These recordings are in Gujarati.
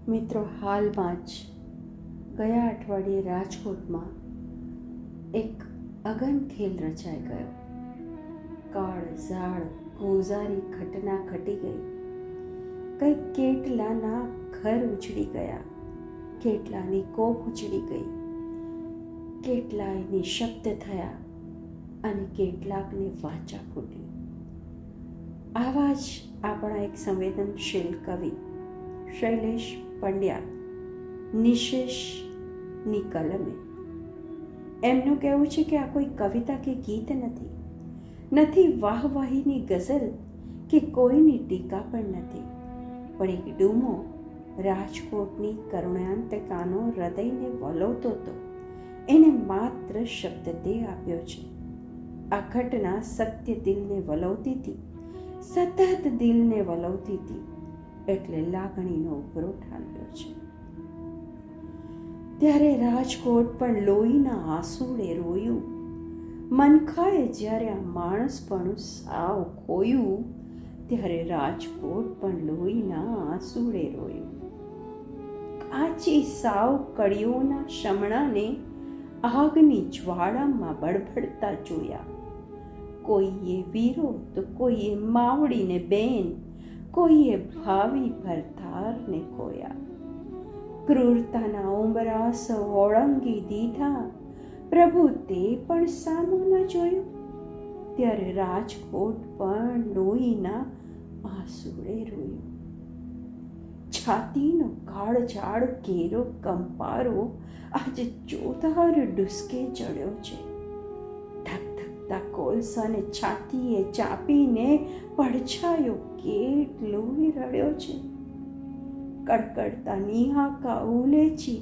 મિત્રો, હાલમાં જ ગયા અઠવાડિયે રાજકોટમાં એક અગનખેલ રચાઈ ગયો. કાળઝાળ ગોઝારી ઘટના ઘટી ગઈ. કંઈક કેટલાના ઘર ઉજળી ગયા, કેટલાની કોપ ઉજળી ગઈ, કેટલાય નિશબ્દ થયા અને કેટલાકની વાચા ફૂટી. આવા જ આપણા એક સંવેદનશીલ કવિ શૈલેષ પંડ્યા નિશેષની કલમે એમનું કહેવું છે કે આ કોઈ કવિતા કે ગીત નથી વાહવાહીની ગઝલ કે કોઈની ટીકા પણ નથી, પણ એક ડૂમો રાજકોટની કરુણાંતકાનો હૃદયને વલોવતો હતો. એને માત્ર શબ્દ દેહ આપ્યો છે. આ ઘટના સત્ય દિલને વલોવતી હતી, સતત દિલને વલોવતી હતી, એટલે લાગણીનો ઉભરો ઠાલવ્યો છે. ત્યારે રાજકોટ પણ લોહીના આંસુડે રોયું. મનખાએ જ્યારે આ માણસપણું સાવ ખોયું, ત્યારે રાજકોટ પણ લોહીના આંસુડે રોયું. કાચી સાવ કળીઓના શમણાને આગની જ્વાળામાં બળબડતા જોયા. કોઈએ વીરો તો કોઈએ માવડીને બેન, કોઈએ ભાવિ ભરતારને ખોયા. ક્રૂરતાના ઉંબરા સૌ ઓળંગી દીધા, પ્રભુ તે પણ સામું ન જોયું. ત્યારે રાજકોટ પણ લોહીના આંસુડે રોયું. છાતીનો કાળઝાળ ઘેરો કંપારો આજે ચોધાર ડુસકે ચડ્યો છે. ધગધગતા કોલસાને છાતીએ ચાપીને પડછાયો કેટલોય રડ્યો છે. કડકડતા નિહાકા ઉલેચી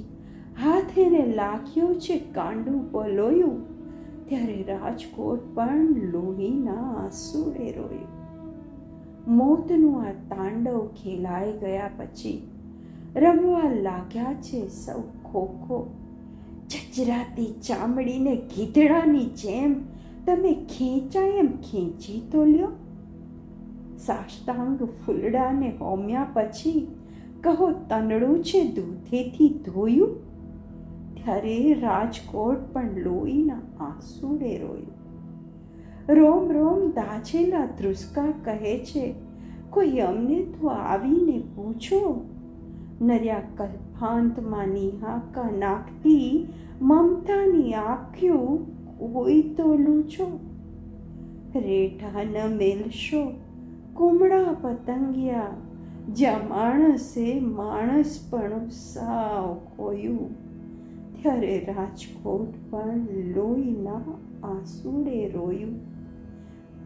હાથેને લાગ્યો છે કાંડું પલોયું. ત્યારે રાજકોટ પણ લોહીના આંસુડે રોયું. મોતનું આ તાંડવ ખેલાઈ ગયા પછી રમવા લાગ્યા છે સૌ ખોખો. જજરાતી ચામડીને ગીધડાની જેમ તમે ખેંચાય એમ ખેંચી તો લ્યો. સાષ્ટાંગ ફૂલડાને હોમ્યા પછી કહો તનડું છે દૂધેથી ધોયું. ત્યારે રાજકોટ પણ લોહીના આંસુડે રોયું. રોમ રોમ દાઝેલા ધ્રુસકા કહે છે, કોઈ અમને તો આવીને પૂછો. નર્યા કલ્પાંતમાં નિહાકા નાખતી મમતાની આંખ્યું કોઈ તો લૂછો. રેઠા ન મેલશો કુમળા પતંગિયા, જ્યાં માણસે માણસપણું સાવ ખોયું. ત્યારે રાજકોટ પણ લોહીના આંસુડે રોયું.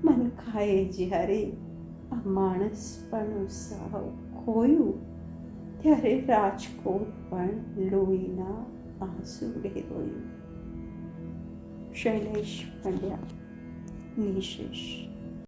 મનખાએ જ્યારે આ માણસપણું સાવ ખોયું, ત્યારે રાજકોટ પણ લોહીના આંસુડે રોયું. શૈલેષ પંડ્યા નિશેષ.